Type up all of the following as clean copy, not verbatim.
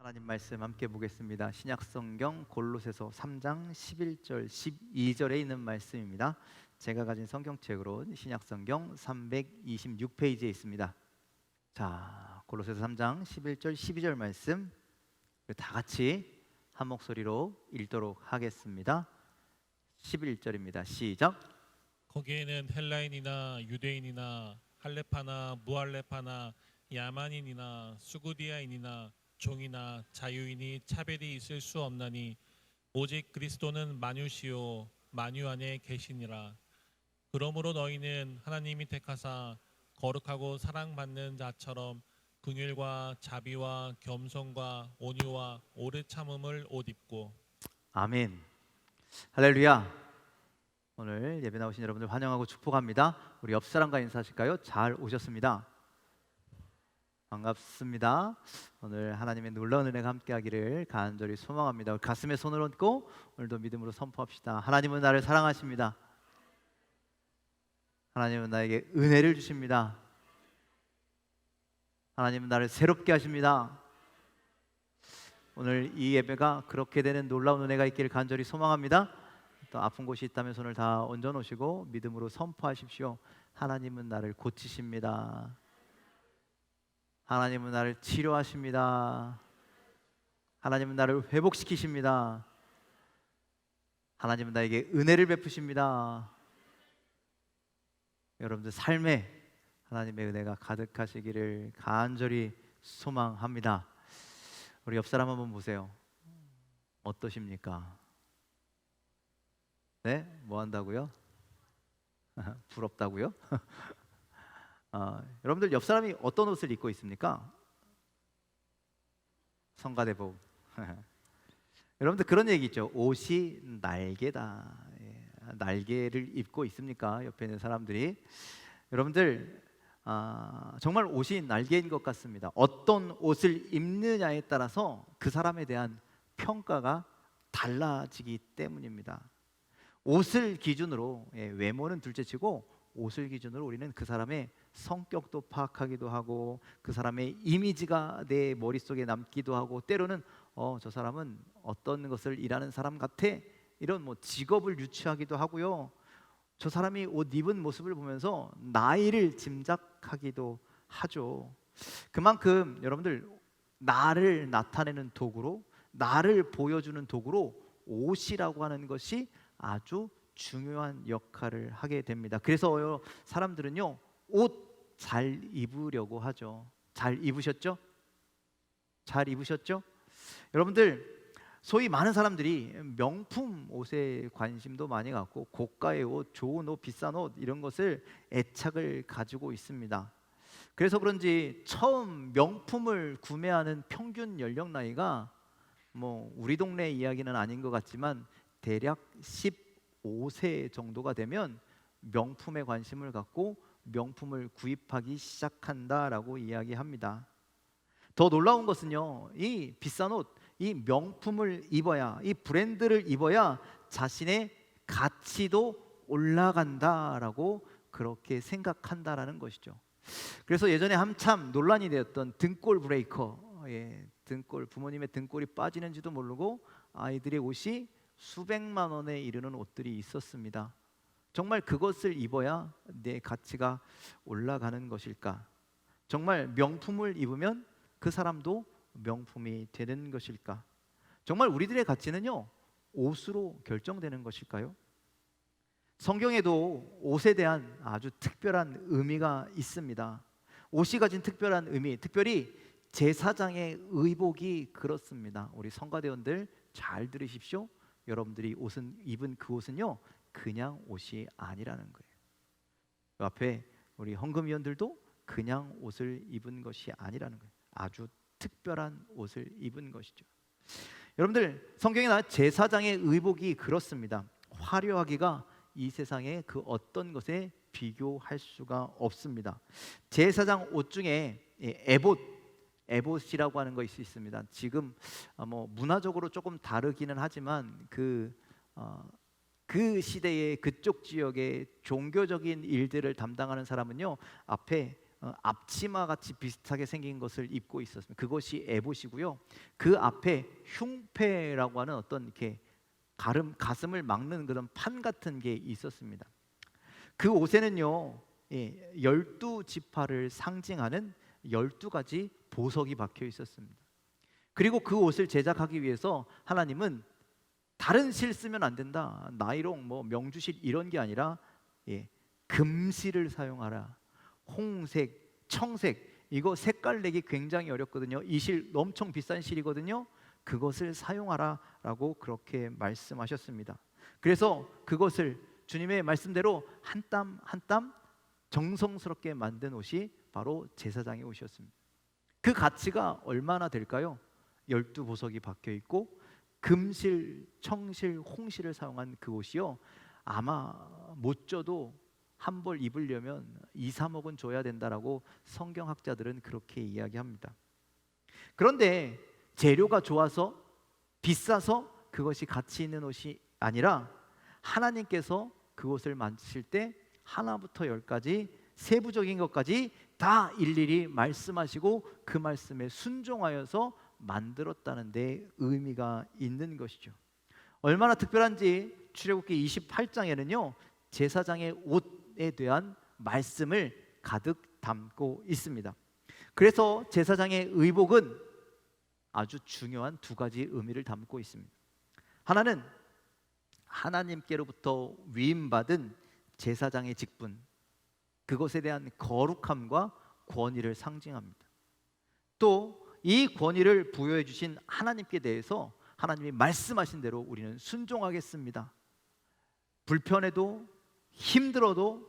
하나님 말씀 함께 보겠습니다. 신약성경 골로새서 3장 11절 12절에 있는 말씀입니다. 제가 가진 성경책으로 신약성경 326페이지에 있습니다. 자, 골로새서 3장 11절 12절 말씀 다 같이 한 목소리로 읽도록 하겠습니다. 11절입니다. 시작. 거기에는 헬라인이나 유대인이나 할레파나 무할레파나 야만인이나 수구디아인이나 종이나 자유인이 차별이 있을 수 없나니 오직 그리스도는 만유시요 만유 안에 계시니라. 그러므로 너희는 하나님이 택하사 거룩하고 사랑받는 자처럼 긍휼과 자비와 겸손과 온유와 오래 참음을 옷 입고. 아멘. 할렐루야. 오늘 예배 나오신 여러분들 환영하고 축복합니다. 우리 옆 사람과 인사하실까요? 잘 오셨습니다. 반갑습니다. 오늘 하나님의 놀라운 은혜가 함께하기를 간절히 소망합니다. 우리 가슴에 손을 얹고 오늘도 믿음으로 선포합시다. 하나님은 나를 사랑하십니다. 하나님은 나에게 은혜를 주십니다. 하나님은 나를 새롭게 하십니다. 오늘 이 예배가 그렇게 되는 놀라운 은혜가 있기를 간절히 소망합니다. 또 아픈 곳이 있다면 손을 다 얹어 놓으시고 믿음으로 선포하십시오. 하나님은 나를 고치십니다. 하나님은 나를 치료하십니다. 하나님은 나를 회복시키십니다. 하나님은 나에게 은혜를 베푸십니다. 여러분들 삶에 하나님의 은혜가 가득하시기를 간절히 소망합니다. 우리 옆 사람 한번 보세요. 어떠십니까? 네? 뭐 한다고요? 부럽다고요? 여러분들 옆 사람이 어떤 옷을 입고 있습니까? 성가대복. 여러분들 그런 얘기 있죠. 옷이 날개다. 날개를 입고 있습니까? 옆에 있는 사람들이. 여러분들 정말 옷이 날개인 것 같습니다. 어떤 옷을 입느냐에 따라서 그 사람에 대한 평가가 달라지기 때문입니다. 옷을 기준으로, 외모는 둘째치고 옷을 기준으로 우리는 그 사람의 성격도 파악하기도 하고 그 사람의 이미지가 내 머릿속에 남기도 하고 때로는 저 사람은 어떤 것을 일하는 사람 같아, 이런 직업을 유추하기도 하고요. 저 사람이 옷 입은 모습을 보면서 나이를 짐작하기도 하죠. 그만큼 여러분들 나를 나타내는 도구로, 나를 보여주는 도구로 옷이라고 하는 것이 아주 중요한 역할을 하게 됩니다. 그래서 사람들은요, 옷 잘 입으려고 하죠. 잘 입으셨죠? 잘 입으셨죠? 여러분들 소위 많은 사람들이 명품 옷에 관심도 많이 갖고 고가의 옷, 좋은 옷, 비싼 옷 이런 것을 애착을 가지고 있습니다. 그래서 그런지 처음 명품을 구매하는 평균 연령 나이가 우리 동네 이야기는 아닌 것 같지만 대략 15세 정도가 되면 명품에 관심을 갖고 명품을 구입하기 시작한다라고 이야기합니다. 더 놀라운 것은요, 이 비싼 옷, 이 명품을 입어야, 이 브랜드를 입어야 자신의 가치도 올라간다라고 그렇게 생각한다라는 것이죠. 그래서 예전에 한참 논란이 되었던 등골 브레이커, 등골, 부모님의 등골이 빠지는지도 모르고 아이들의 옷이 수백만 원에 이르는 옷들이 있었습니다. 정말 그것을 입어야 내 가치가 올라가는 것일까? 정말 명품을 입으면 그 사람도 명품이 되는 것일까? 정말 우리들의 가치는요, 옷으로 결정되는 것일까요? 성경에도 옷에 대한 아주 특별한 의미가 있습니다. 옷이 가진 특별한 의미, 특별히 제사장의 의복이 그렇습니다. 우리 성가대원들 잘 들으십시오. 여러분들이 입은 그 옷은요, 그냥 옷이 아니라는 거예요. 그 앞에 우리 헌금위원들도 그냥 옷을 입은 것이 아니라는 거예요. 아주 특별한 옷을 입은 것이죠. 여러분들 성경에 나온 제사장의 의복이 그렇습니다. 화려하기가 이 세상의 그 어떤 것에 비교할 수가 없습니다. 제사장 옷 중에 에봇이라고 하는 것이 있습니다. 지금 문화적으로 조금 다르기는 하지만 그 시대의 그쪽 지역의 종교적인 일들을 담당하는 사람은요, 앞에 앞치마 같이 비슷하게 생긴 것을 입고 있었습니다. 그것이 에봇이고요. 그 앞에 흉패라고 하는 어떤 이렇게 가슴을 막는 그런 판 같은 게 있었습니다. 그 옷에는요, 12지파를 상징하는 12가지 보석이 박혀 있었습니다. 그리고 그 옷을 제작하기 위해서 하나님은 다른 실 쓰면 안 된다, 나이롱, 명주실 이런 게 아니라 금실을 사용하라. 홍색, 청색, 이거 색깔 내기 굉장히 어렵거든요. 이 실 엄청 비싼 실이거든요. 그것을 사용하라 라고 그렇게 말씀하셨습니다. 그래서 그것을 주님의 말씀대로 한 땀 한 땀 정성스럽게 만든 옷이 바로 제사장의 옷이었습니다. 그 가치가 얼마나 될까요? 12보석이 박혀 있고 금실, 청실, 홍실을 사용한 그 옷이요, 아마 못 줘도 한 벌 입으려면 2, 3억은 줘야 된다라고 성경학자들은 그렇게 이야기합니다. 그런데 재료가 좋아서 비싸서 그것이 가치 있는 옷이 아니라 하나님께서 그것을 만드실 때 하나부터 열까지 세부적인 것까지 다 일일이 말씀하시고 그 말씀에 순종하여서 만들었다는 데 의미가 있는 것이죠. 얼마나 특별한지 출애굽기 28장에는요 제사장의 옷에 대한 말씀을 가득 담고 있습니다. 그래서 제사장의 의복은 아주 중요한 두 가지 의미를 담고 있습니다. 하나는 하나님께로부터 위임받은 제사장의 직분, 그것에 대한 거룩함과 권위를 상징합니다. 또 이 권위를 부여해 주신 하나님께 대해서 하나님이 말씀하신 대로 우리는 순종하겠습니다. 불편해도 힘들어도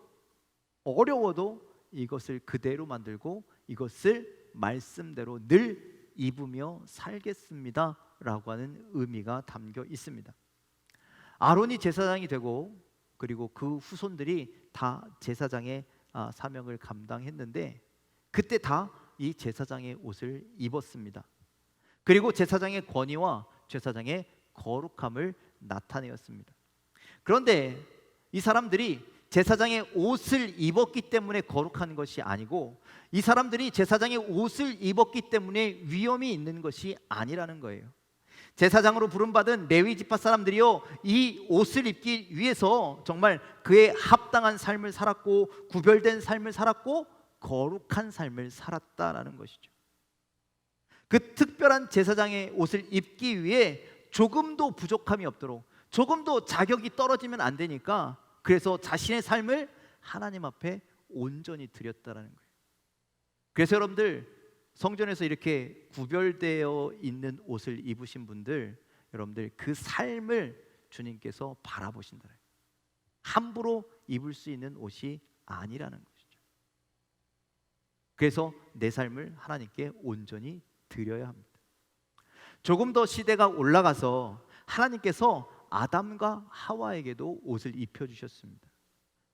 어려워도 이것을 그대로 만들고 이것을 말씀대로 늘 입으며 살겠습니다 라고 하는 의미가 담겨 있습니다. 아론이 제사장이 되고 그리고 그 후손들이 다 제사장의 사명을 감당했는데 그때 다 이 제사장의 옷을 입었습니다. 그리고 제사장의 권위와 제사장의 거룩함을 나타내었습니다. 그런데 이 사람들이 제사장의 옷을 입었기 때문에 거룩한 것이 아니고 이 사람들이 제사장의 옷을 입었기 때문에 위엄이 있는 것이 아니라는 거예요. 제사장으로 부름받은 레위 지파 사람들이요 이 옷을 입기 위해서 정말 그에 합당한 삶을 살았고 구별된 삶을 살았고 거룩한 삶을 살았다라는 것이죠. 그 특별한 제사장의 옷을 입기 위해 조금도 부족함이 없도록, 조금도 자격이 떨어지면 안 되니까 그래서 자신의 삶을 하나님 앞에 온전히 드렸다라는 거예요. 그래서 여러분들 성전에서 이렇게 구별되어 있는 옷을 입으신 분들, 여러분들 그 삶을 주님께서 바라보신다. 함부로 입을 수 있는 옷이 아니라는 것이죠. 그래서 내 삶을 하나님께 온전히 드려야 합니다. 조금 더 시대가 올라가서 하나님께서 아담과 하와에게도 옷을 입혀주셨습니다.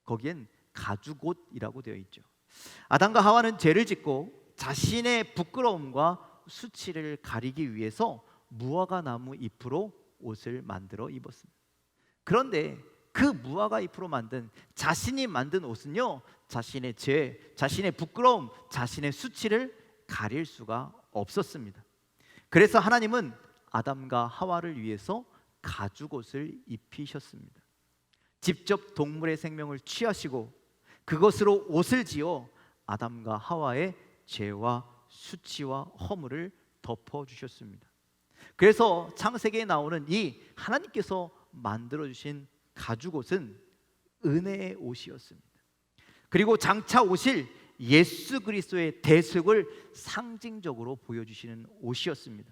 거기엔 가죽옷이라고 되어 있죠. 아담과 하와는 죄를 짓고 자신의 부끄러움과 수치를 가리기 위해서 무화과 나무 잎으로 옷을 만들어 입었습니다. 그런데 그 무화과 잎으로 만든 자신이 만든 옷은요 자신의 죄, 자신의 부끄러움, 자신의 수치를 가릴 수가 없었습니다. 그래서 하나님은 아담과 하와를 위해서 가죽옷을 입히셨습니다. 직접 동물의 생명을 취하시고 그것으로 옷을 지어 아담과 하와의 죄와 수치와 허물을 덮어주셨습니다. 그래서 창세기에 나오는 이 하나님께서 만들어주신 가죽옷은 은혜의 옷이었습니다. 그리고 장차 오실 예수 그리스도의 대속을 상징적으로 보여주시는 옷이었습니다.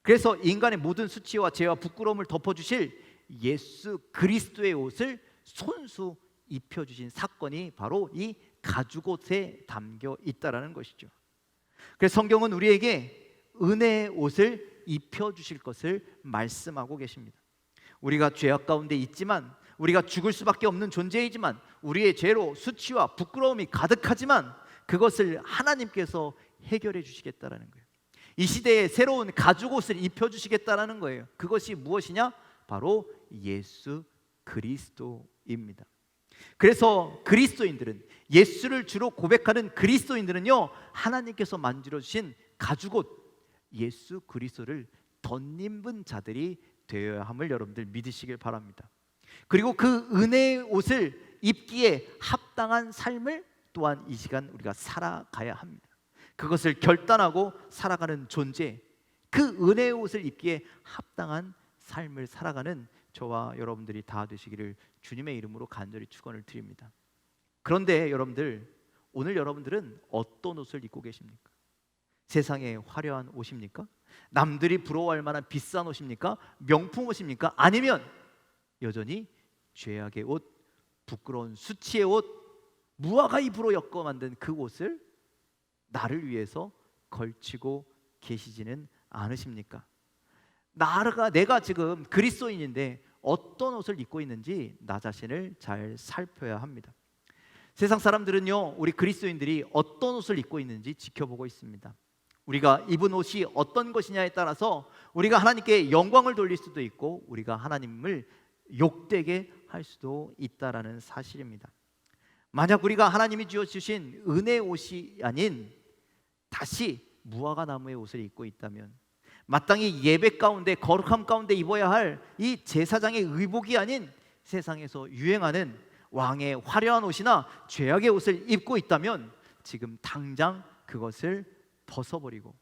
그래서 인간의 모든 수치와 죄와 부끄러움을 덮어주실 예수 그리스도의 옷을 손수 입혀주신 사건이 바로 이 가죽옷에 담겨 있다라는 것이죠. 그래서 성경은 우리에게 은혜의 옷을 입혀주실 것을 말씀하고 계십니다. 우리가 죄악 가운데 있지만, 우리가 죽을 수밖에 없는 존재이지만, 우리의 죄로 수치와 부끄러움이 가득하지만 그것을 하나님께서 해결해 주시겠다라는 거예요. 이 시대에 새로운 가죽옷을 입혀주시겠다라는 거예요. 그것이 무엇이냐? 바로 예수 그리스도입니다. 그래서 그리스도인들은, 예수를 주로 고백하는 그리스도인들은요, 하나님께서 만들어 주신 가죽옷 예수 그리스도를 덧입은 자들이 되어야 함을 여러분들 믿으시길 바랍니다. 그리고 그 은혜의 옷을 입기에 합당한 삶을 또한 이 시간 우리가 살아가야 합니다. 그것을 결단하고 살아가는 존재, 그 은혜의 옷을 입기에 합당한 삶을 살아가는 저와 여러분들이 다 되시기를 주님의 이름으로 간절히 축원을 드립니다. 그런데 여러분들, 오늘 여러분들은 어떤 옷을 입고 계십니까? 세상에 화려한 옷입니까? 남들이 부러워할 만한 비싼 옷입니까? 명품 옷입니까? 아니면 여전히 죄악의 옷, 부끄러운 수치의 옷, 무화과 잎으로 엮어 만든 그 옷을 나를 위해서 걸치고 계시지는 않으십니까? 내가 지금 그리스도인인데 어떤 옷을 입고 있는지 나 자신을 잘 살펴야 합니다. 세상 사람들은요, 우리 그리스도인들이 어떤 옷을 입고 있는지 지켜보고 있습니다. 우리가 입은 옷이 어떤 것이냐에 따라서 우리가 하나님께 영광을 돌릴 수도 있고 우리가 하나님을 욕되게 할 수도 있다라는 사실입니다. 만약 우리가 하나님이 주신 은혜의 옷이 아닌 다시 무화과 나무의 옷을 입고 있다면, 마땅히 예배 가운데 거룩함 가운데 입어야 할 이 제사장의 의복이 아닌 세상에서 유행하는 왕의 화려한 옷이나 죄악의 옷을 입고 있다면 지금 당장 그것을 벗어버리고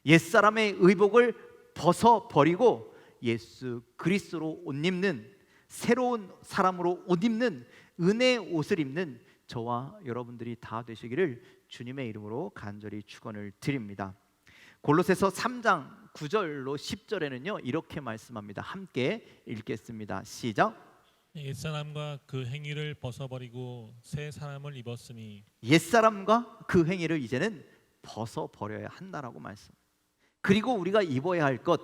옛사람의 의복을 벗어버리고 예수 그리스도로 옷 입는, 새로운 사람으로 옷 입는 은혜의 옷을 입는 저와 여러분들이 다 되시기를 주님의 이름으로 간절히 축원을 드립니다. 골로새서 3장 9절로 10절에는요 이렇게 말씀합니다. 함께 읽겠습니다. 시작. 옛사람과 그 행위를 벗어버리고 새 사람을 입었으니. 옛사람과 그 행위를 이제는 벗어버려야 한다라고 말씀. 그리고 우리가 입어야 할 것,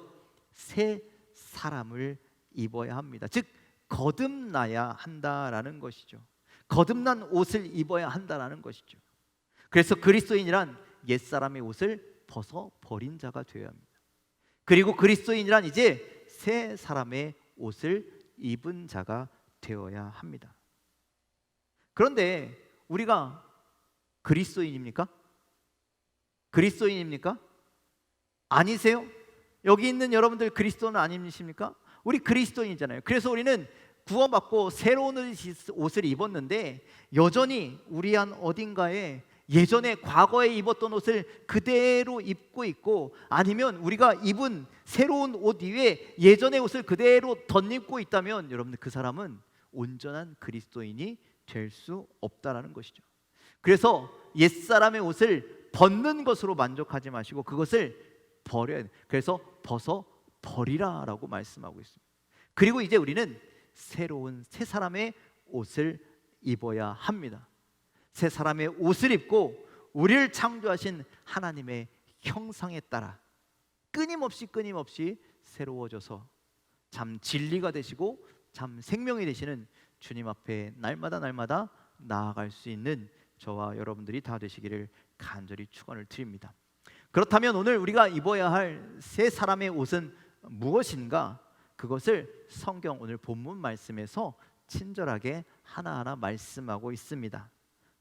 새 사람을 입어야 합니다. 즉 거듭나야 한다라는 것이죠. 거듭난 옷을 입어야 한다라는 것이죠. 그래서 그리스도인이란 옛사람의 옷을 벗어버린 자가 되어야 합니다. 그리고 그리스도인이란 이제 새 사람의 옷을 입은 자가 되어야 합니다. 그런데 우리가 그리스도인입니까? 그리스도인입니까? 아니세요? 여기 있는 여러분들 그리스도는 아니십니까? 우리 그리스도인이잖아요. 그래서 우리는 구원받고 새로운 옷을 입었는데 여전히 우리 안 어딘가에 예전에 과거에 입었던 옷을 그대로 입고 있고, 아니면 우리가 입은 새로운 옷 위에 예전의 옷을 그대로 덧입고 있다면 여러분들 그 사람은 온전한 그리스도인이 될 수 없다라는 것이죠. 그래서 옛사람의 옷을 벗는 것으로 만족하지 마시고 그것을 버려야 돼요. 그래서 벗어 버리라라고 말씀하고 있습니다. 그리고 이제 우리는 새로운 새 사람의 옷을 입어야 합니다. 새 사람의 옷을 입고 우리를 창조하신 하나님의 형상에 따라 끊임없이 새로워져서 참 진리가 되시고 참 생명이 되시는 주님 앞에 날마다 나아갈 수 있는 저와 여러분들이 다 되시기를 간절히 축원을 드립니다. 그렇다면 오늘 우리가 입어야 할 새 사람의 옷은 무엇인가? 그것을 성경 오늘 본문 말씀에서 친절하게 하나하나 말씀하고 있습니다.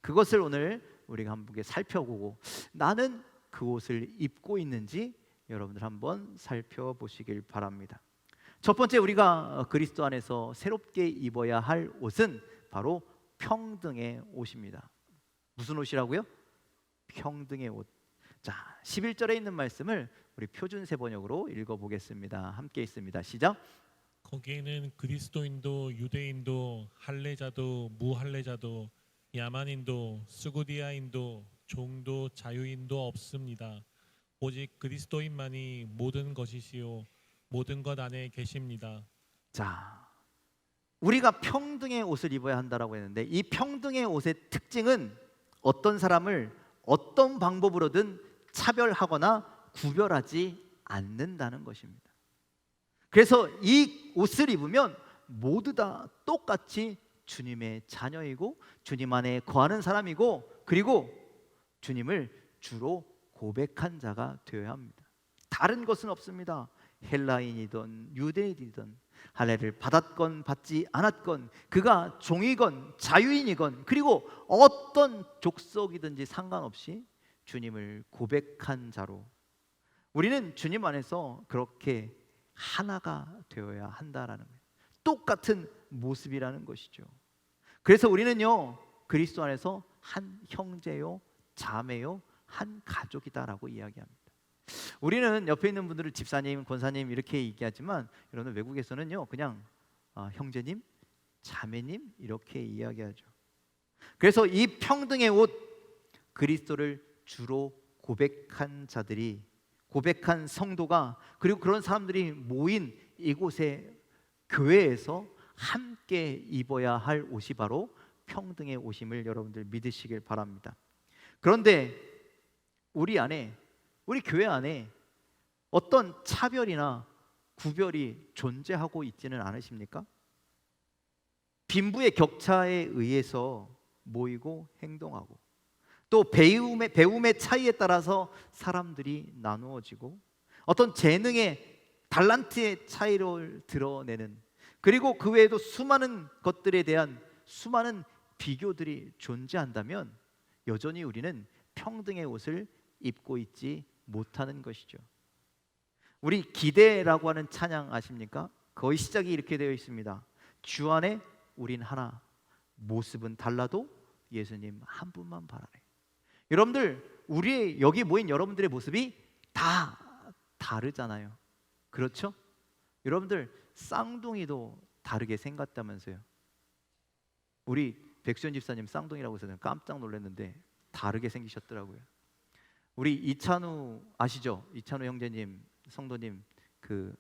그것을 오늘 우리가 한번 살펴보고 나는 그 옷을 입고 있는지 여러분들 한번 살펴보시길 바랍니다. 첫 번째, 우리가 그리스도 안에서 새롭게 입어야 할 옷은 바로 평등의 옷입니다. 무슨 옷이라고요? 평등의 옷. 자, 11절에 있는 말씀을 우리 표준세 번역으로 읽어보겠습니다. 함께 있습니다. 시작. 거기에는 그리스도인도 유대인도 할례자도 무할례자도 야만인도 스구디아인도 종도 자유인도 없습니다. 오직 그리스도인만이 모든 것이시요 모든 것 안에 계십니다. 자, 우리가 평등의 옷을 입어야 한다라고 했는데 이 평등의 옷의 특징은 어떤 사람을 어떤 방법으로든 차별하거나 구별하지 않는다는 것입니다. 그래서 이 옷을 입으면 모두 다 똑같이 주님의 자녀이고 주님 안에 거하는 사람이고 그리고 주님을 주로 고백한 자가 되어야 합니다. 다른 것은 없습니다. 헬라인이든 유대인이든 할례를 받았건 받지 않았건, 그가 종이건 자유인이건, 그리고 어떤 족속이든지 상관없이 주님을 고백한 자로 우리는 주님 안에서 그렇게 하나가 되어야 한다라는 거예요. 똑같은 모습이라는 것이죠. 그래서 우리는요, 그리스도 안에서 한 형제요, 자매요, 한 가족이다라고 이야기합니다. 우리는 옆에 있는 분들을 집사님, 권사님 이렇게 얘기하지만, 여러분 외국에서는요 그냥 형제님, 자매님 이렇게 이야기하죠. 그래서 이 평등의 옷, 그리스도를 주로 고백한 자들이, 고백한 성도가, 그리고 그런 사람들이 모인 이곳에 교회에서 함께 입어야 할 옷이 바로 평등의 옷임을 여러분들 믿으시길 바랍니다. 그런데 우리 안에, 우리 교회 안에 어떤 차별이나 구별이 존재하고 있지는 않으십니까? 빈부의 격차에 의해서 모이고 행동하고, 또 배움의 차이에 따라서 사람들이 나누어지고, 어떤 재능의 달란트의 차이를 드러내는, 그리고 그 외에도 수많은 것들에 대한 수많은 비교들이 존재한다면 여전히 우리는 평등의 옷을 입고 있지 못하는 것이죠. 우리 기대라고 하는 찬양 아십니까? 거의 시작이 이렇게 되어 있습니다. 주 안에 우린 하나, 모습은 달라도 예수님 한 분만 바라네. 여러분들, 우리 여기 모인 여러분들의 모습이 다 다르잖아요. 그렇죠? 여러분들 쌍둥이도 다르게 생겼다면서요. 우리 백수연 집사님 쌍둥이라고 해서 깜짝 놀랐는데 다르게 생기셨더라고요. 우리 이찬우 아시죠? 이찬우 형제님, 성도님, 그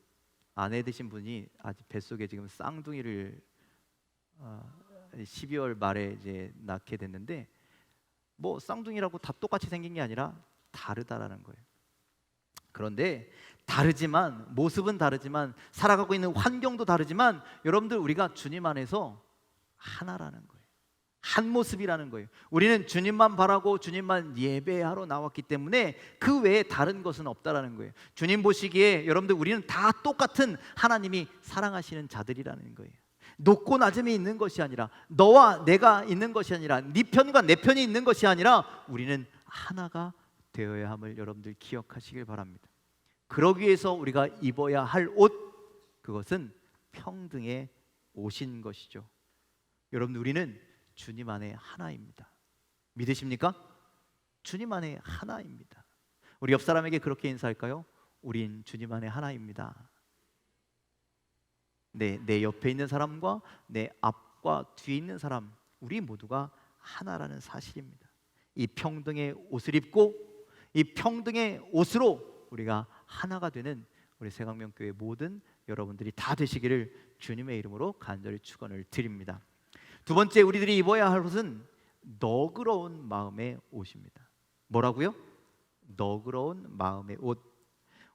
아내 되신 분이 아직 뱃속에 지금 쌍둥이를 12월 말에 이제 낳게 됐는데, 뭐 쌍둥이라고 다 똑같이 생긴 게 아니라 다르다라는 거예요. 그런데 다르지만, 모습은 다르지만, 살아가고 있는 환경도 다르지만, 여러분들 우리가 주님 안에서 하나라는 거예요. 한 모습이라는 거예요. 우리는 주님만 바라고 주님만 예배하러 나왔기 때문에 그 외에 다른 것은 없다라는 거예요. 주님 보시기에 여러분들 우리는 다 똑같은 하나님이 사랑하시는 자들이라는 거예요. 높고 낮음이 있는 것이 아니라, 너와 내가 있는 것이 아니라, 네 편과 내 편이 있는 것이 아니라 우리는 하나가 되어야 함을 여러분들 기억하시길 바랍니다. 그러기 위해서 우리가 입어야 할 옷, 그것은 평등의 옷인 것이죠. 여러분, 우리는 주님 안에 하나입니다. 믿으십니까? 주님 안에 하나입니다. 우리 옆 사람에게 그렇게 인사할까요? 우린 주님 안에 하나입니다. 내 옆에 있는 사람과 내 앞과 뒤에 있는 사람, 우리 모두가 하나라는 사실입니다. 이 평등의 옷을 입고 이 평등의 옷으로 우리가 하나가 되는 우리 새강명교회 모든 여러분들이 다 되시기를 주님의 이름으로 간절히 축원을 드립니다. 두 번째, 우리들이 입어야 할 옷은 너그러운 마음의 옷입니다. 뭐라고요? 너그러운 마음의 옷.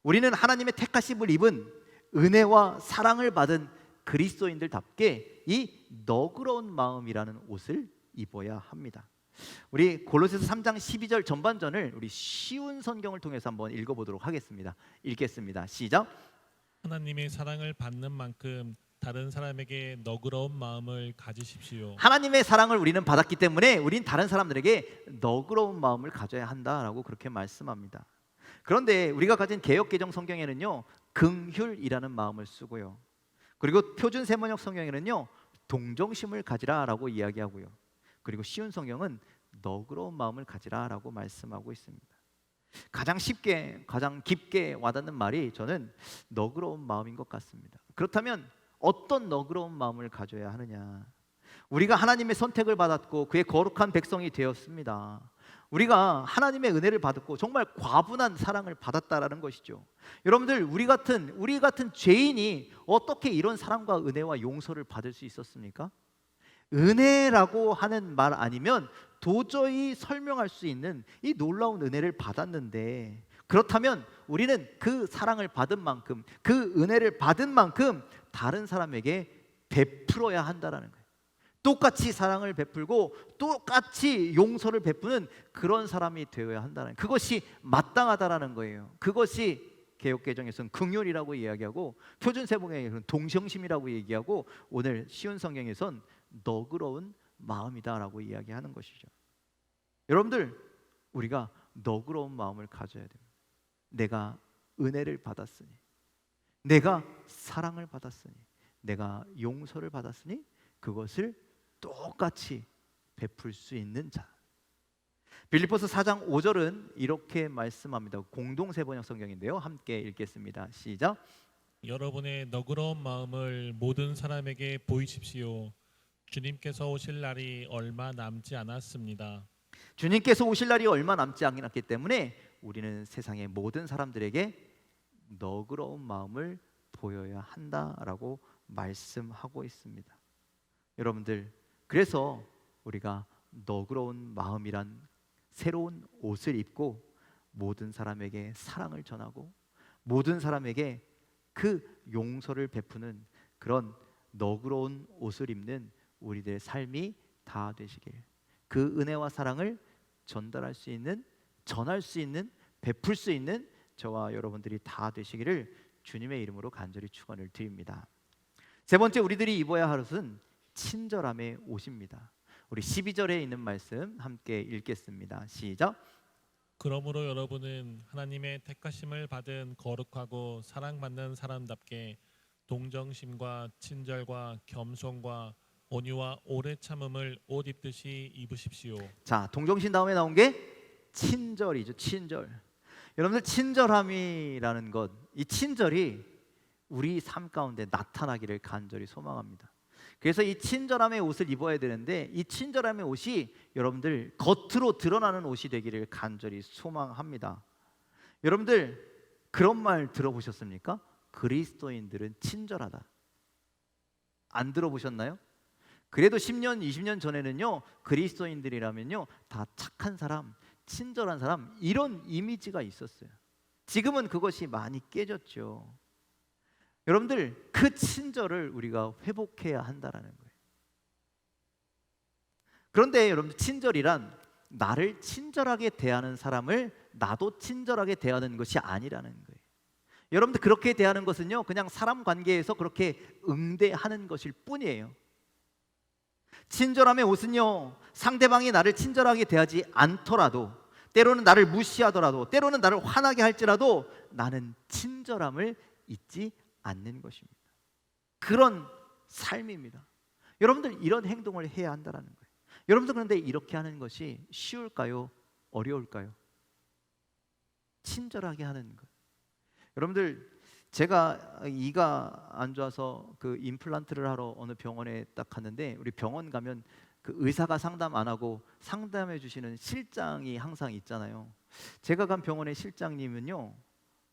우리는 하나님의 택하심을 입은 은혜와 사랑을 받은 그리스도인들답게 이 너그러운 마음이라는 옷을 입어야 합니다. 우리 골로새서 3장 12절 전반전을 우리 쉬운 성경을 통해서 한번 읽어보도록 하겠습니다. 읽겠습니다. 시작. 하나님의 사랑을 받는 만큼 다른 사람에게 너그러운 마음을 가지십시오. 하나님의 사랑을 우리는 받았기 때문에 우린 다른 사람들에게 너그러운 마음을 가져야 한다라고 그렇게 말씀합니다. 그런데 우리가 가진 개역개정 성경에는요, 긍휼이라는 마음을 쓰고요, 그리고 표준 세번역 성경에는요, 동정심을 가지라라고 이야기하고요, 그리고 쉬운 성경은 너그러운 마음을 가지라라고 말씀하고 있습니다. 가장 쉽게, 가장 깊게 와닿는 말이 저는 너그러운 마음인 것 같습니다. 그렇다면 어떤 너그러운 마음을 가져야 하느냐? 우리가 하나님의 선택을 받았고 그의 거룩한 백성이 되었습니다. 우리가 하나님의 은혜를 받았고 정말 과분한 사랑을 받았다라는 것이죠. 여러분들, 우리 같은 죄인이 어떻게 이런 사랑과 은혜와 용서를 받을 수 있었습니까? 은혜라고 하는 말 아니면 도저히 설명할 수 있는 이 놀라운 은혜를 받았는데, 그렇다면 우리는 그 사랑을 받은 만큼, 그 은혜를 받은 만큼 다른 사람에게 베풀어야 한다라는 거예요. 똑같이 사랑을 베풀고 똑같이 용서를 베푸는 그런 사람이 되어야 한다는, 그것이 마땅하다라는 거예요. 그것이 개역개정에서는 긍휼이라고 이야기하고 표준세번역에서는 동정심이라고 얘기하고 오늘 쉬운 성경에선 너그러운 마음이다라고 이야기하는 것이죠. 여러분들 우리가 너그러운 마음을 가져야 됩니다. 내가 은혜를 받았으니, 내가 사랑을 받았으니, 내가 용서를 받았으니 그것을 똑같이 베풀 수 있는 자. 빌립보서 4장 5절은 이렇게 말씀합니다. 공동세번역 성경인데요. 함께 읽겠습니다. 시작. 여러분의 너그러운 마음을 모든 사람에게 보이십시오. 주님께서 오실 날이 얼마 남지 않았습니다. 주님께서 오실 날이 얼마 남지 않았기 때문에 우리는 세상의 모든 사람들에게 너그러운 마음을 보여야 한다라고 말씀하고 있습니다. 여러분들, 그래서 우리가 너그러운 마음이란 새로운 옷을 입고 모든 사람에게 사랑을 전하고 모든 사람에게 그 용서를 베푸는 그런 너그러운 옷을 입는 우리들의 삶이 다 되시길, 그 은혜와 사랑을 전달할 수 있는, 전할 수 있는, 베풀 수 있는 저와 여러분들이 다 되시기를 주님의 이름으로 간절히 축원을 드립니다. 세 번째, 우리들이 입어야 할 옷은 친절함의 옷입니다. 우리 12절에 있는 말씀 함께 읽겠습니다. 시작. 그러므로 여러분은 하나님의 택하심을 받은 거룩하고 사랑받는 사람답게 동정심과 친절과 겸손과 온유와 오래 참음을 옷 입듯이 입으십시오. 자, 동정심 다음에 나온 게 친절이죠. 친절. 여러분들, 친절함이라는 것, 이 친절이 우리 삶 가운데 나타나기를 간절히 소망합니다. 그래서 이 친절함의 옷을 입어야 되는데 이 친절함의 옷이 여러분들 겉으로 드러나는 옷이 되기를 간절히 소망합니다. 여러분들 그런 말 들어보셨습니까? 그리스도인들은 친절하다. 안 들어보셨나요? 그래도 10년, 20년 전에는요, 그리스도인들이라면요 다 착한 사람, 친절한 사람, 이런 이미지가 있었어요. 지금은 그것이 많이 깨졌죠. 여러분들, 그 친절을 우리가 회복해야 한다라는 거예요. 그런데 여러분들, 친절이란 나를 친절하게 대하는 사람을 나도 친절하게 대하는 것이 아니라는 거예요. 여러분들, 그렇게 대하는 것은요 그냥 사람 관계에서 그렇게 응대하는 것일 뿐이에요. 친절함의 옷은요, 상대방이 나를 친절하게 대하지 않더라도, 때로는 나를 무시하더라도, 때로는 나를 화나게 할지라도 나는 친절함을 잊지 않는 것입니다. 그런 삶입니다. 여러분들, 이런 행동을 해야 한다는 거예요. 여러분들, 그런데 이렇게 하는 것이 쉬울까요? 어려울까요? 친절하게 하는 것. 여러분들, 제가 이가 안 좋아서 그 임플란트를 하러 어느 병원에 딱 갔는데, 우리 병원 가면 그 의사가 상담 안 하고 상담해 주시는 실장이 항상 있잖아요. 제가 간 병원의 실장님은요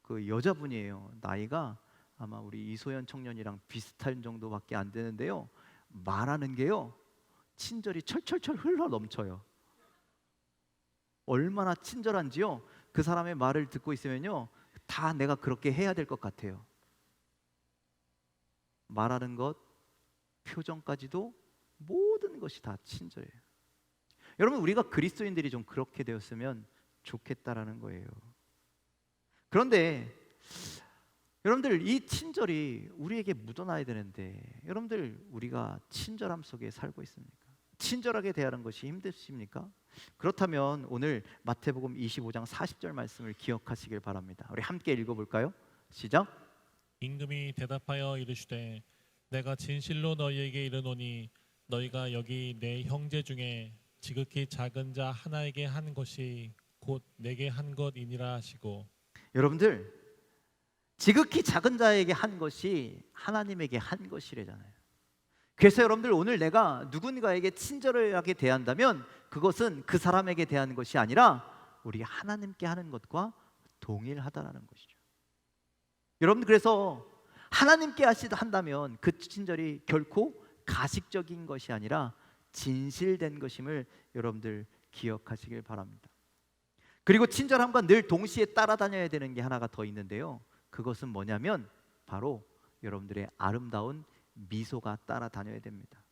그 여자분이에요. 나이가 아마 우리 이소연 청년이랑 비슷한 정도밖에 안 되는데요, 말하는 게요 친절이 철철철 흘러 넘쳐요. 얼마나 친절한지요, 그 사람의 말을 듣고 있으면요 다 내가 그렇게 해야 될 것 같아요. 말하는 것, 표정까지도 모든 것이 다 친절해요. 여러분, 우리가 그리스도인들이 좀 그렇게 되었으면 좋겠다라는 거예요. 그런데 여러분들, 이 친절이 우리에게 묻어나야 되는데, 여러분들 우리가 친절함 속에 살고 있습니까? 친절하게 대하는 것이 힘드십니까? 그렇다면 오늘 마태복음 25장 40절 말씀을 기억하시길 바랍니다. 우리 함께 읽어볼까요? 시작. 임금이 대답하여 이르시되 내가 진실로 너희에게 이르노니 너희가 여기 내 형제 중에 지극히 작은 자 하나에게 한 것이 곧 내게 한 것이니라 하시고. 여러분들, 지극히 작은 자에게 한 것이 하나님에게 한 것이래잖아요. 그래서 여러분들, 오늘 내가 누군가에게 친절하게 대한다면 그것은 그 사람에게 대하는 것이 아니라 우리 하나님께 하는 것과 동일하다라는 것이죠. 여러분들, 그래서 하나님께 한다면 그 친절이 결코 가식적인 것이 아니라 진실된 것임을 여러분들 기억하시길 바랍니다. 그리고 친절함과 늘 동시에 따라다녀야 되는 게 하나가 더 있는데요, 그것은 뭐냐면 바로 여러분들의 아름다운 미소가 따라다녀야 됩니다.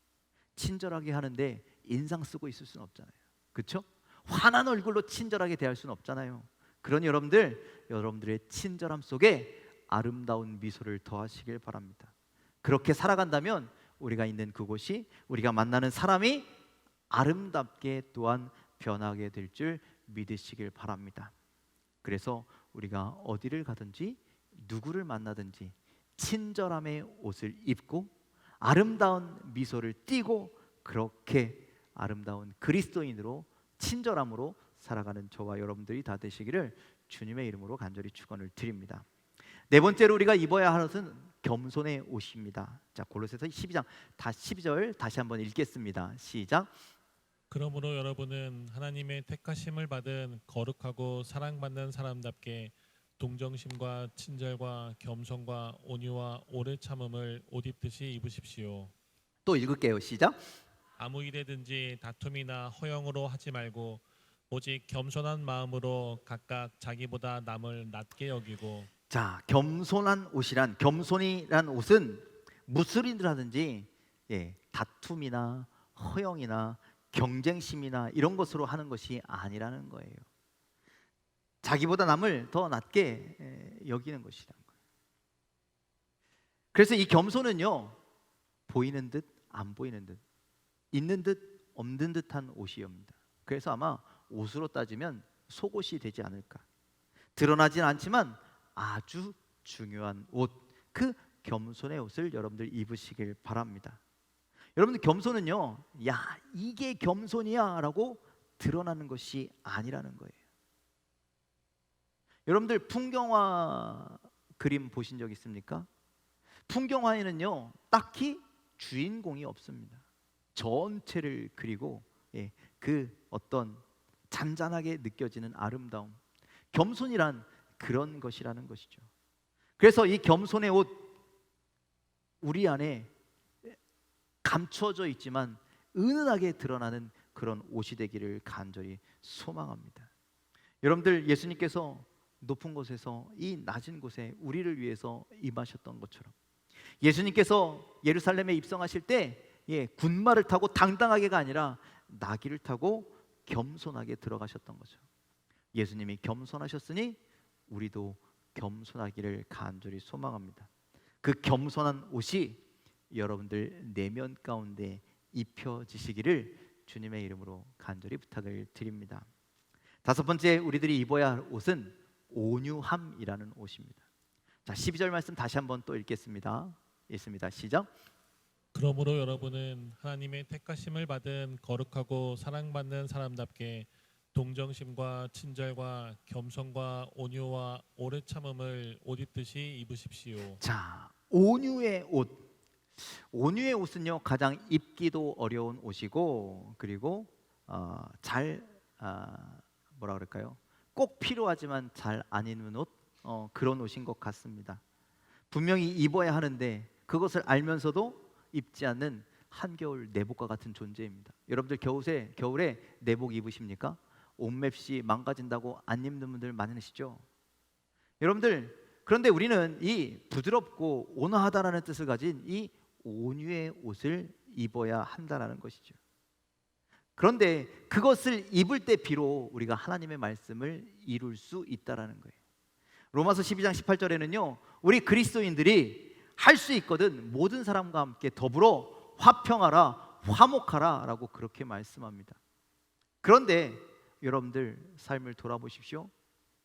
친절하게 하는데 인상 쓰고 있을 수는 없잖아요. 그렇죠? 환한 얼굴로 친절하게 대할 수는 없잖아요. 그러니 여러분들 여러분들의 친절함 속에 아름다운 미소를 더하시길 바랍니다. 그렇게 살아간다면 우리가 있는 그곳이, 우리가 만나는 사람이 아름답게 또한 변하게 될 줄 믿으시길 바랍니다. 그래서 우리가 어디를 가든지 누구를 만나든지 친절함의 옷을 입고 아름다운 미소를 띠고 그렇게 아름다운 그리스도인으로 친절함으로 살아가는 저와 여러분들이 다 되시기를 주님의 이름으로 간절히 축원을 드립니다. 네 번째로 우리가 입어야 할 것은 겸손의 옷입니다. 자, 골로새서 12장 12절 다시 한번 읽겠습니다. 시작. 그러므로 여러분은 하나님의 택하심을 받은 거룩하고 사랑받는 사람답게 동정심과 친절과 겸손과 온유와 오래 참음을 옷 입듯이 입으십시오. 또 읽을게요. 시작. 아무 일에든지 다툼이나 허영으로 하지 말고 오직 겸손한 마음으로 각각 자기보다 남을 낮게 여기고. 자, 겸손한 옷이란, 겸손이란 옷은 무슨 일을 하든지 다툼이나 허영이나 경쟁심이나 이런 것으로 하는 것이 아니라는 거예요. 자기보다 남을 더 낮게 여기는 것이라는 거예요. 그래서 이 겸손은요, 보이는 듯 안 보이는 듯, 있는 듯 없는 듯한 옷이옵니다. 그래서 아마 옷으로 따지면 속옷이 되지 않을까. 드러나진 않지만 아주 중요한 옷, 그 겸손의 옷을 여러분들 입으시길 바랍니다. 여러분들 겸손은요, 야 이게 겸손이야 라고 드러나는 것이 아니라는 거예요. 여러분들 풍경화 그림 보신 적 있습니까? 풍경화에는요 딱히 주인공이 없습니다. 전체를 그리고 그 어떤 잔잔하게 느껴지는 아름다움, 겸손이란 그런 것이라는 것이죠. 그래서 이 겸손의 옷, 우리 안에 감춰져 있지만 은은하게 드러나는 그런 옷이 되기를 간절히 소망합니다. 여러분들, 예수님께서 높은 곳에서 이 낮은 곳에 우리를 위해서 임하셨던 것처럼 예수님께서 예루살렘에 입성하실 때 군마를 타고 당당하게가 아니라 나귀를 타고 겸손하게 들어가셨던 거죠. 예수님이 겸손하셨으니 우리도 겸손하기를 간절히 소망합니다. 그 겸손한 옷이 여러분들 내면 가운데 입혀지시기를 주님의 이름으로 간절히 부탁을 드립니다. 다섯 번째, 우리들이 입어야 할 옷은 온유함이라는 옷입니다. 자, 12절 말씀 다시 한번 또 읽겠습니다. 읽습니다. 시작. 그러므로 여러분은 하나님의 택하심을 받은 거룩하고 사랑받는 사람답게 동정심과 친절과 겸손과 온유와 오래 참음을 옷 입듯이 입으십시오. 자, 온유의 옷. 온유의 옷은요 가장 입기도 어려운 옷이고, 그리고 뭐라 그럴까요? 꼭 필요하지만 잘 안 입는 옷, 그런 옷인 것 같습니다. 분명히 입어야 하는데 그것을 알면서도 입지 않는 한겨울 내복과 같은 존재입니다. 여러분들 겨울에 내복 입으십니까? 옷맵시 망가진다고 안 입는 분들 많으시죠? 여러분들, 그런데 우리는 이 부드럽고 온화하다라는 뜻을 가진 이 온유의 옷을 입어야 한다라는 것이죠. 그런데 그것을 입을 때 비록 우리가 하나님의 말씀을 이룰 수 있다라는 거예요. 로마서 12장 18절에는요 우리 그리스도인들이 할 수 있거든 모든 사람과 함께 더불어 화평하라 화목하라 라고 그렇게 말씀합니다. 그런데 여러분들 삶을 돌아보십시오.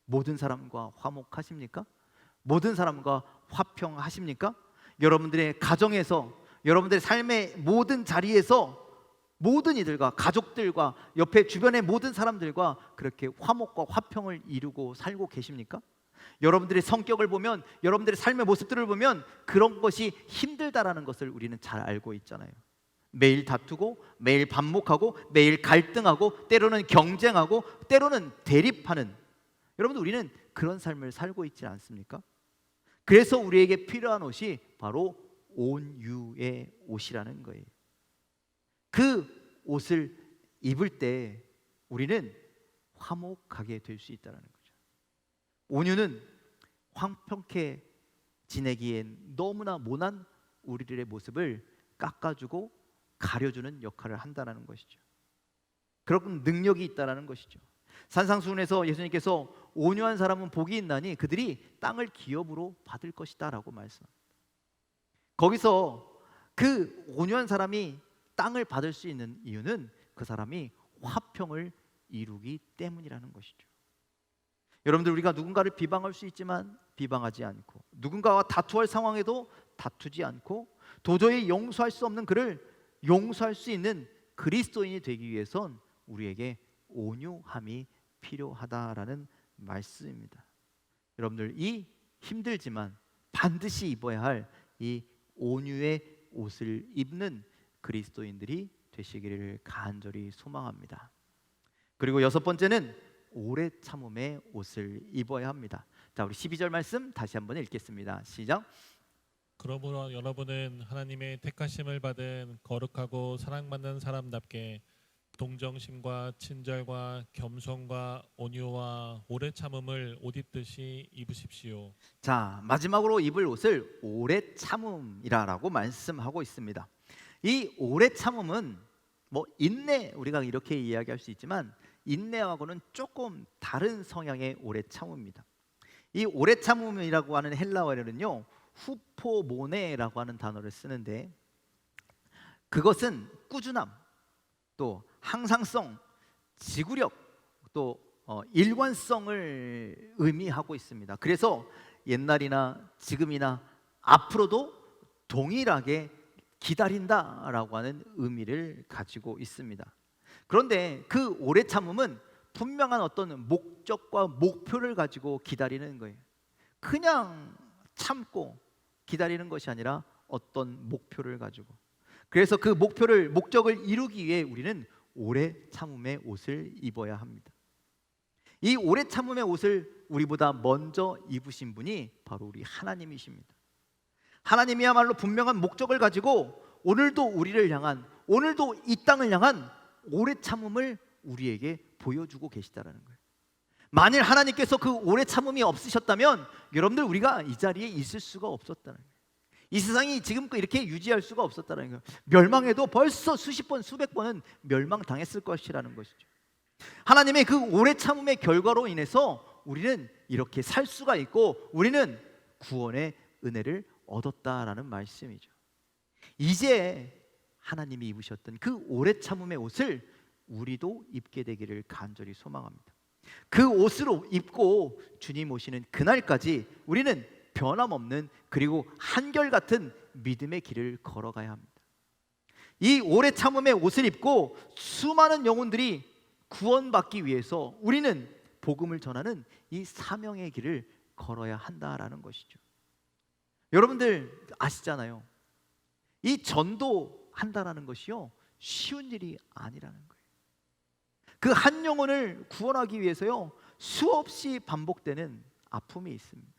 모든 사람과 화목하십니까? 모든 사람과 화평하십니까? 여러분들의 가정에서, 여러분들의 삶의 모든 자리에서 모든 이들과, 가족들과, 옆에 주변의 모든 사람들과 그렇게 화목과 화평을 이루고 살고 계십니까? 여러분들의 성격을 보면, 여러분들의 삶의 모습들을 보면 그런 것이 힘들다라는 것을 우리는 잘 알고 있잖아요. 매일 다투고, 매일 반목하고, 매일 갈등하고, 때로는 경쟁하고, 때로는 대립하는, 여러분들 우리는 그런 삶을 살고 있지 않습니까? 그래서 우리에게 필요한 옷이 바로 온유의 옷이라는 거예요. 그 옷을 입을 때 우리는 화목하게 될 수 있다는 거죠. 온유는 황평케 지내기엔 너무나 모난 우리들의 모습을 깎아주고 가려주는 역할을 한다는 것이죠. 그런 능력이 있다는 것이죠. 산상수훈에서 예수님께서 온유한 사람은 복이 있나니 그들이 땅을 기업으로 받을 것이다라고 말씀합니다. 거기서 그 온유한 사람이 땅을 받을 수 있는 이유는 그 사람이 화평을 이루기 때문이라는 것이죠. 여러분들, 우리가 누군가를 비방할 수 있지만 비방하지 않고, 누군가와 다투할 상황에도 다투지 않고, 도저히 용서할 수 없는 그를 용서할 수 있는 그리스도인이 되기 위해선 우리에게 온유함이 필요하다라는 말씀입니다. 여러분들, 이 힘들지만 반드시 입어야 할 이 온유의 옷을 입는 그리스도인들이 되시기를 간절히 소망합니다. 그리고 여섯 번째는 오래 참음의 옷을 입어야 합니다. 자, 우리 12절 말씀 다시 한번 읽겠습니다. 시작. 그러므로 여러분은 하나님의 택하심을 받은 거룩하고 사랑받는 사람답게 동정심과 친절과 겸손과 온유와 오래 참음을 옷 입듯이 입으십시오. 자, 마지막으로 입을 옷을 오래 참음이라고 말씀하고 있습니다. 이 오래 참음은 인내, 우리가 이렇게 이야기할 수 있지만 인내하고는 조금 다른 성향의 오래 참음입니다. 이 오래 참음이라고 하는 헬라어에는요, 후포모네라고 하는 단어를 쓰는데, 그것은 꾸준함, 또 항상성, 지구력, 또 일관성을 의미하고 있습니다. 그래서 옛날이나 지금이나 앞으로도 동일하게 기다린다라고 하는 의미를 가지고 있습니다. 그런데 그 오래 참음은 분명한 어떤 목적과 목표를 가지고 기다리는 거예요. 그냥 참고 기다리는 것이 아니라 어떤 목표를 가지고, 그래서 그 목적을 이루기 위해 우리는 오래 참음의 옷을 입어야 합니다. 이 오래 참음의 옷을 우리보다 먼저 입으신 분이 바로 우리 하나님이십니다. 하나님이야말로 분명한 목적을 가지고 오늘도 이 땅을 향한 오래 참음을 우리에게 보여주고 계시다라는 거예요. 만일 하나님께서 그 오래 참음이 없으셨다면 여러분들, 우리가 이 자리에 있을 수가 없었다는 거예요. 이 세상이 지금껏 이렇게 유지할 수가 없었다는 거예요. 멸망해도 벌써 수십 번, 수백 번은 멸망당했을 것이라는 것이죠. 하나님의 그 오래 참음의 결과로 인해서 우리는 이렇게 살 수가 있고, 우리는 구원의 은혜를 얻었다라는 말씀이죠. 이제 하나님이 입으셨던 그 오래 참음의 옷을 우리도 입게 되기를 간절히 소망합니다. 그 옷으로 입고 주님 오시는 그날까지 우리는 변함없는, 그리고 한결같은 믿음의 길을 걸어가야 합니다. 이 오래 참음의 옷을 입고 수많은 영혼들이 구원받기 위해서 우리는 복음을 전하는 이 사명의 길을 걸어야 한다라는 것이죠. 여러분들 아시잖아요. 이 전도한다라는 것이요, 쉬운 일이 아니라는 거예요. 그 한 영혼을 구원하기 위해서요, 수없이 반복되는 아픔이 있습니다.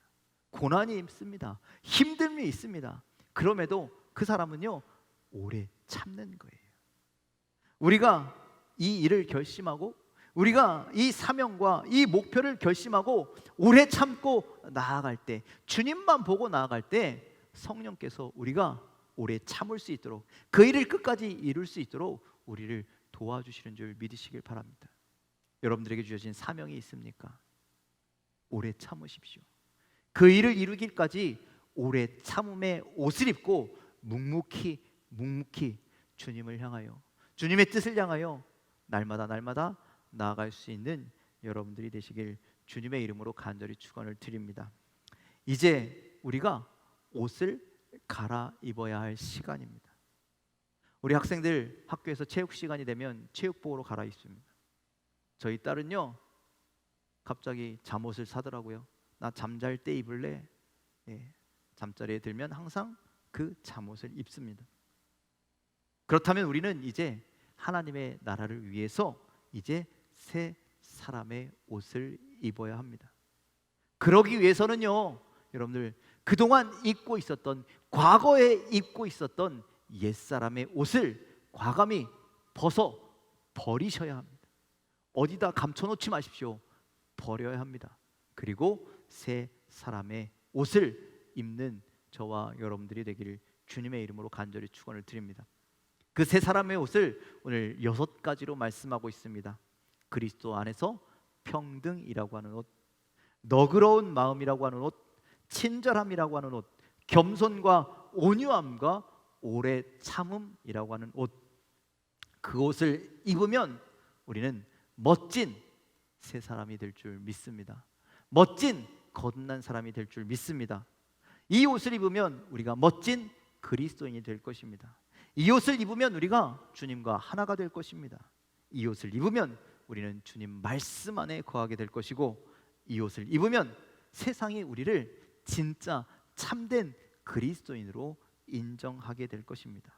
고난이 있습니다. 힘듦이 있습니다. 그럼에도 그 사람은요, 오래 참는 거예요. 우리가 이 일을 결심하고, 우리가 이 사명과 이 목표를 결심하고 오래 참고 나아갈 때, 주님만 보고 나아갈 때 성령께서 우리가 오래 참을 수 있도록, 그 일을 끝까지 이룰 수 있도록 우리를 도와주시는 줄 믿으시길 바랍니다. 여러분들에게 주어진 사명이 있습니까? 오래 참으십시오. 그 일을 이루기까지 오래 참음의 옷을 입고 묵묵히 주님을 향하여, 주님의 뜻을 향하여 날마다 나아갈 수 있는 여러분들이 되시길 주님의 이름으로 간절히 축원을 드립니다. 이제 우리가 옷을 갈아입어야 할 시간입니다. 우리 학생들 학교에서 체육 시간이 되면 체육복으로 갈아입습니다. 저희 딸은요, 갑자기 잠옷을 사더라고요. 나 잠잘 때 입을래. 잠자리에 들면 항상 그 잠옷을 입습니다. 그렇다면 우리는 이제 하나님의 나라를 위해서 이제 새 사람의 옷을 입어야 합니다. 그러기 위해서는요, 여러분들, 그동안 입고 있었던, 과거에 입고 있었던 옛사람의 옷을 과감히 벗어 버리셔야 합니다. 어디다 감춰놓지 마십시오. 버려야 합니다. 그리고 새 사람의 옷을 입는 저와 여러분들이 되기를 주님의 이름으로 간절히 축원을 드립니다. 그 새 사람의 옷을 오늘 6가지로 말씀하고 있습니다. 그리스도 안에서 평등이라고 하는 옷, 너그러운 마음이라고 하는 옷, 친절함이라고 하는 옷, 겸손과 온유함과 오래 참음이라고 하는 옷, 그 옷을 입으면 우리는 멋진 새 사람이 될 줄 믿습니다. 멋진 거듭난 사람이 될 줄 믿습니다. 이 옷을 입으면 우리가 멋진 그리스도인이 될 것입니다. 이 옷을 입으면 우리가 주님과 하나가 될 것입니다. 이 옷을 입으면 우리는 주님 말씀 안에 거하게 될 것이고, 이 옷을 입으면 세상이 우리를 진짜 참된 그리스도인으로 인정하게 될 것입니다.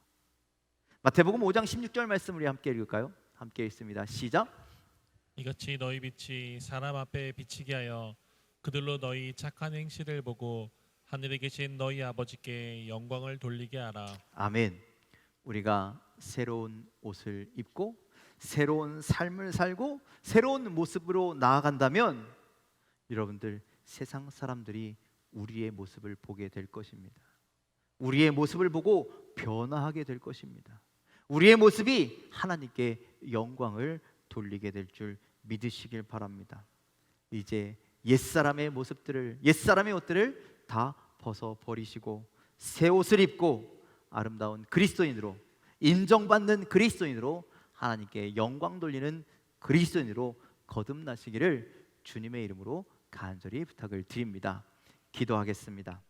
마태복음 5장 16절 말씀 우리 함께 읽을까요? 함께 읽습니다. 시작. 이같이 너희 빛이 사람 앞에 비치게 하여 그들로 너희 착한 행실을 보고 하늘에 계신 너희 아버지께 영광을 돌리게 하라. 아멘. 우리가 새로운 옷을 입고 새로운 삶을 살고 새로운 모습으로 나아간다면 여러분들, 세상 사람들이 우리의 모습을 보게 될 것입니다. 우리의 모습을 보고 변화하게 될 것입니다. 우리의 모습이 하나님께 영광을 돌리게 될 줄 믿으시길 바랍니다. 이제 옛사람의 모습들을, 옛사람의 옷들을 다 벗어버리시고 새 옷을 입고 아름다운 그리스도인으로, 인정받는 그리스도인으로, 하나님께 영광 돌리는 그리스도인으로 거듭나시기를 주님의 이름으로 간절히 부탁을 드립니다. 기도하겠습니다.